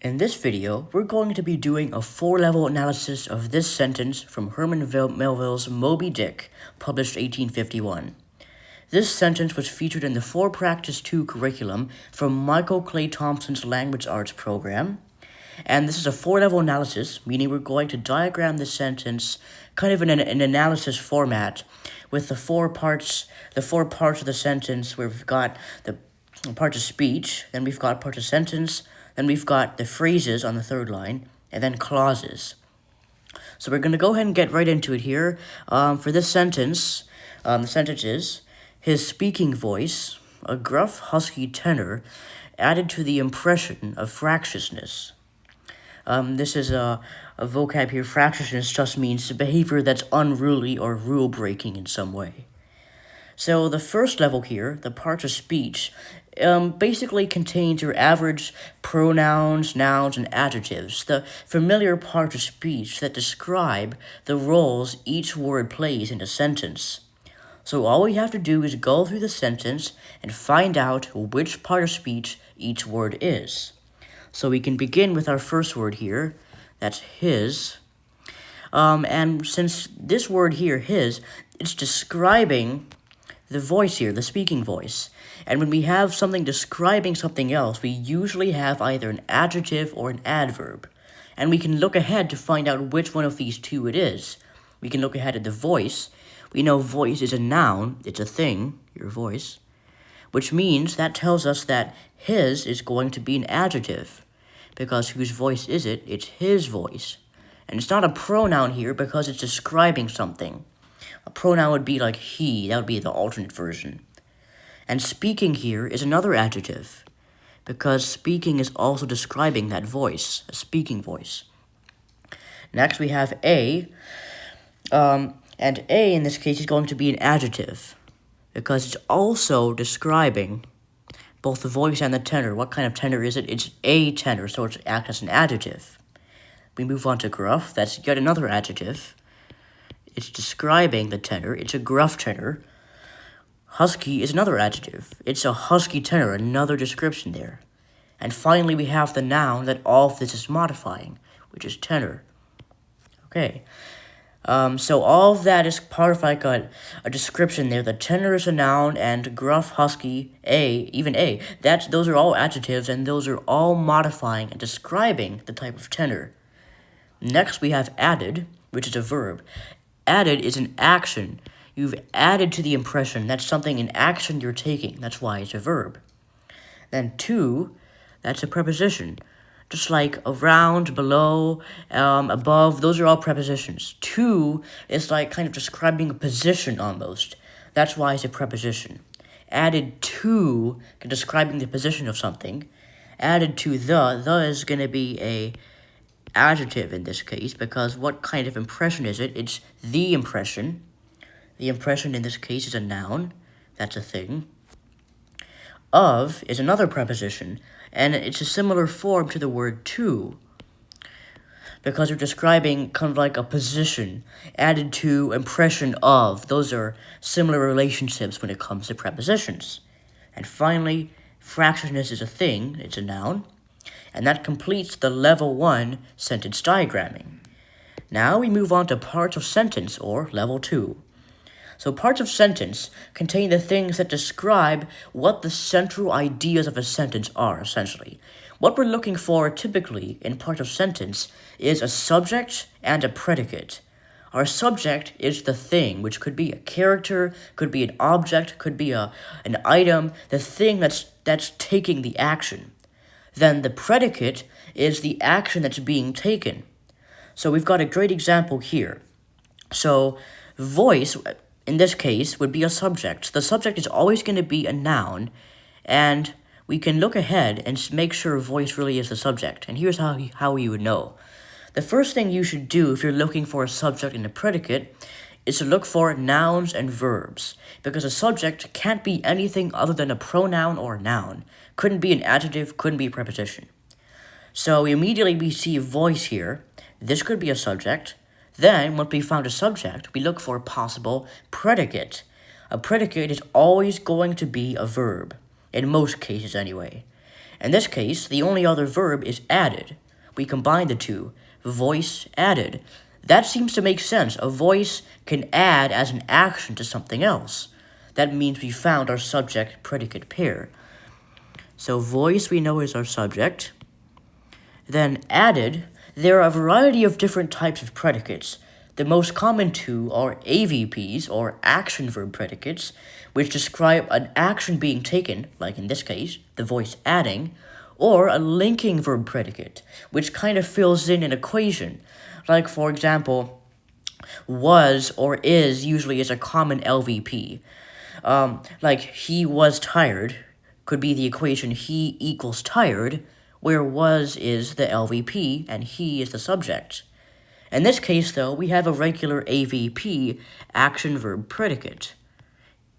In this video, we're going to be doing a 4-level analysis of this sentence from Herman Melville's Moby Dick, published 1851. This sentence was featured in the 4 Practice 2 curriculum from Michael Clay Thompson's Language Arts program. And this is a 4-level analysis, meaning we're going to diagram this sentence kind of in an analysis format with the four parts of the sentence where we've got the parts of speech, then we've got parts of sentence, then we've got the phrases on the third line, and then clauses. So we're going to go ahead and get right into it here. For this sentence, the sentence is, his speaking voice, a gruff, husky tenor, added to the impression of fractiousness. This is a vocab here. Fractiousness just means behavior that's unruly or rule-breaking in some way. So the first level here, the parts of speech, basically contains your average pronouns, nouns, and adjectives, the familiar parts of speech that describe the roles each word plays in a sentence. So all we have to do is go through the sentence and find out which part of speech each word is. So we can begin with our first word here, that's his. And since this word here, his, it's describing the voice here, the speaking voice. And when we have something describing something else, we usually have either an adjective or an adverb. And we can look ahead to find out which one of these two it is. We can look ahead at the voice. We know voice is a noun, it's a thing, your voice, which means that tells us that his is going to be an adjective, because whose voice is it? It's his voice. And it's not a pronoun here because it's describing something. A pronoun would be like he, that would be the alternate version. And speaking here is another adjective, because speaking is also describing that voice, a speaking voice. Next we have a, and a in this case is going to be an adjective, because it's also describing both the voice and the tenor. What kind of tenor is it? It's a tenor, so it acts as an adjective. We move on to gruff, that's yet another adjective. It's describing the tenor, it's a gruff tenor. Husky is another adjective. It's a husky tenor, another description there. And finally, we have the noun that all of this is modifying, which is tenor. Okay, so all of that is part of like a description there. The tenor is a noun, and gruff, husky, even a, those are all adjectives, and those are all modifying and describing the type of tenor. Next, we have added, which is a verb. Added is an action. You've added to the impression. That's something in action you're taking. That's why it's a verb. Then to, that's a preposition. Just like around, below, above, those are all prepositions. To is like kind of describing a position almost. That's why it's a preposition. Added to, describing the position of something. Added to the is going to be a adjective in this case, because what kind of impression is it? It's the impression. The impression in this case is a noun. That's a thing. Of is another preposition, and it's a similar form to the word to, because we're describing kind of like a position, added to, impression of. Those are similar relationships when it comes to prepositions. And finally, fractiousness is a thing, it's a noun, and that completes the level 1 sentence diagramming. Now we move on to parts of sentence, or level 2. So parts of sentence contain the things that describe what the central ideas of a sentence are, essentially. What we're looking for typically in part of sentence is a subject and a predicate. Our subject is the thing, which could be a character, could be an object, could be an item, the thing that's taking the action. Then the predicate is the action that's being taken. So we've got a great example here. So voice, in this case, would be a subject. The subject is always going to be a noun, and we can look ahead and make sure voice really is the subject. And here's how you would know. The first thing you should do if you're looking for a subject and a predicate is to look for nouns and verbs, because a subject can't be anything other than a pronoun or a noun. Couldn't be an adjective, couldn't be a preposition. So immediately we see voice here. This could be a subject. Then, once we found a subject, we look for a possible predicate. A predicate is always going to be a verb, in most cases anyway. In this case, the only other verb is added. We combine the two. Voice added. That seems to make sense. A voice can add as an action to something else. That means we found our subject-predicate pair. So voice we know is our subject. Then added, there are a variety of different types of predicates. The most common two are AVPs, or action verb predicates, which describe an action being taken, like in this case, the voice adding, or a linking verb predicate, which kind of fills in an equation. Like, for example, was or is usually is a common LVP. Like, he was tired could be the equation he equals tired, where was is the LVP and he is the subject. In this case, though, we have a regular AVP, action verb predicate,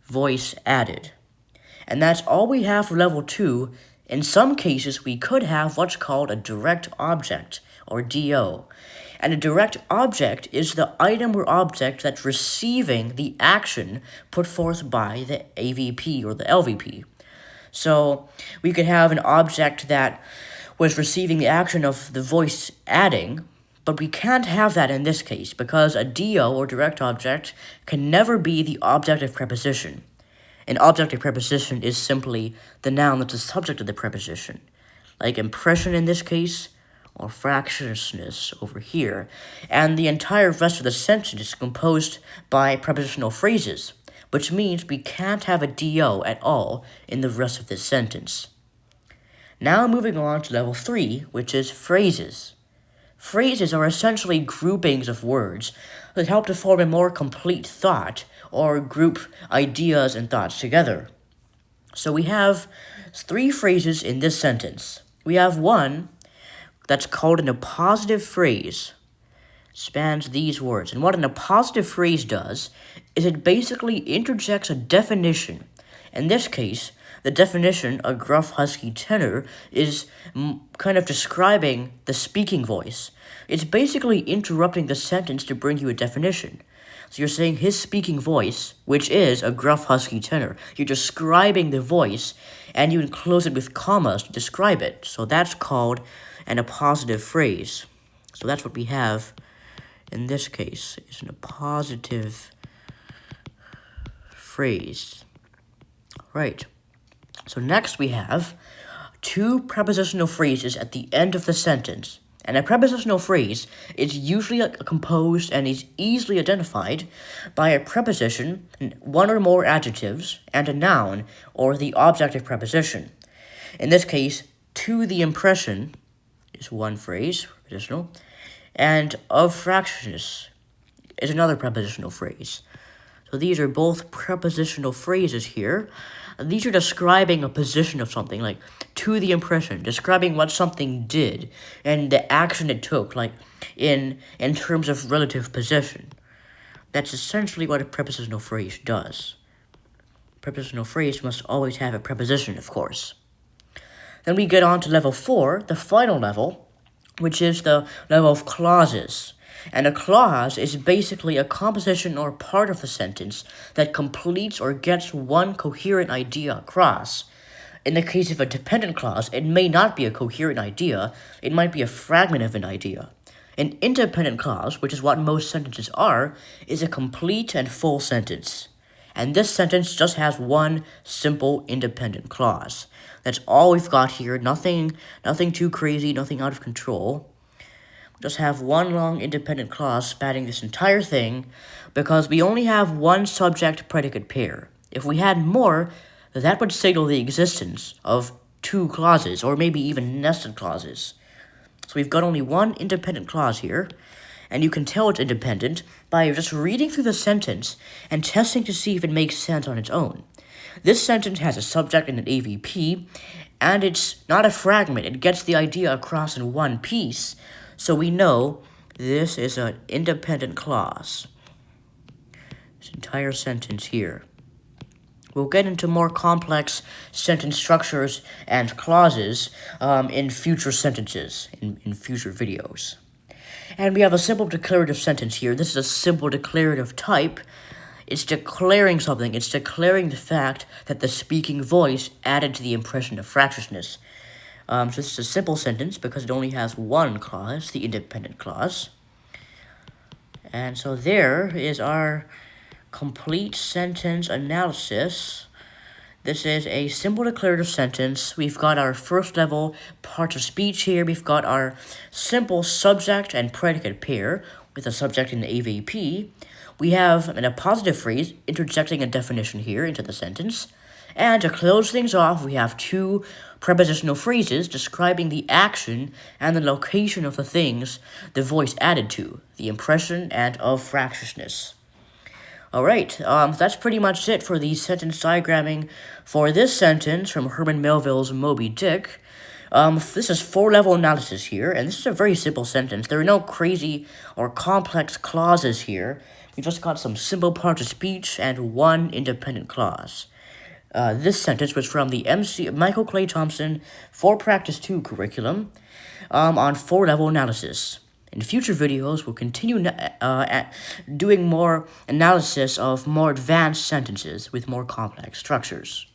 voice added. And that's all we have for level 2. In some cases, we could have what's called a direct object, or DO. And a direct object is the item or object that's receiving the action put forth by the AVP or the LVP. So we could have an object that was receiving the action of the voice adding, but we can't have that in this case because a DO or direct object can never be the object of preposition. An object of preposition is simply the noun that's the subject of the preposition, like impression in this case, or fractiousness over here, and the entire rest of the sentence is composed by prepositional phrases, which means we can't have a DO at all in the rest of this sentence. Now moving on to level 3, which is phrases. Phrases are essentially groupings of words that help to form a more complete thought or group ideas and thoughts together. So we have 3 phrases in this sentence. We have one that's called an appositive phrase. Spans these words. And what an appositive phrase does is it basically interjects a definition. In this case, the definition, a gruff, husky tenor, is kind of describing the speaking voice. It's basically interrupting the sentence to bring you a definition. So you're saying his speaking voice, which is a gruff, husky tenor. You're describing the voice, and you enclose it with commas to describe it. So that's called an appositive phrase. So that's what we have in this case. It's an appositive phrase. Right. So next we have 2 prepositional phrases at the end of the sentence. And a prepositional phrase is usually composed and is easily identified by a preposition, 1 or more adjectives, and a noun, or the object of preposition. In this case, to the impression is one phrase, prepositional, and of fractiousness is another prepositional phrase. So these are both prepositional phrases here. These are describing a position of something, like to the impression, describing what something did and the action it took, like in terms of relative position. That's essentially what a prepositional phrase does. Prepositional phrase must always have a preposition, of course. Then we get on to level 4, the final level, which is the level of clauses. And a clause is basically a composition or part of the sentence that completes or gets one coherent idea across. In the case of a dependent clause, it may not be a coherent idea, it might be a fragment of an idea. An independent clause, which is what most sentences are, is a complete and full sentence. And this sentence just has one simple independent clause. That's all we've got here, nothing too crazy, nothing out of control. Just have one long independent clause spanning this entire thing because we only have one subject-predicate pair. If we had more, that would signal the existence of 2 clauses or maybe even nested clauses. So we've got only one independent clause here, and you can tell it's independent by just reading through the sentence and testing to see if it makes sense on its own. This sentence has a subject and an AVP, and it's not a fragment. It gets the idea across in one piece. So we know this is an independent clause. This entire sentence here. We'll get into more complex sentence structures and clauses in future sentences, in future videos. And we have a simple declarative sentence here. This is a simple declarative type. It's declaring something. It's declaring the fact that the speaking voice added to the impression of fractiousness. So this is a simple sentence because it only has one clause, the independent clause. And so there is our complete sentence analysis. This is a simple declarative sentence. We've got our first level parts of speech here. We've got our simple subject and predicate pair with the subject in the AVP. We have an appositive phrase interjecting a definition here into the sentence. And to close things off, we have two prepositional phrases describing the action and the location of the things the voice added to, the impression and of fractiousness. Alright, that's pretty much it for the sentence diagramming for this sentence from Herman Melville's Moby Dick. This is 4-level analysis here, and this is a very simple sentence. There are no crazy or complex clauses here. We just got some simple parts of speech and one independent clause. This sentence was from the Michael Clay Thompson 4 Practice 2 curriculum on 4-level analysis. In future videos, we'll continue doing more analysis of more advanced sentences with more complex structures.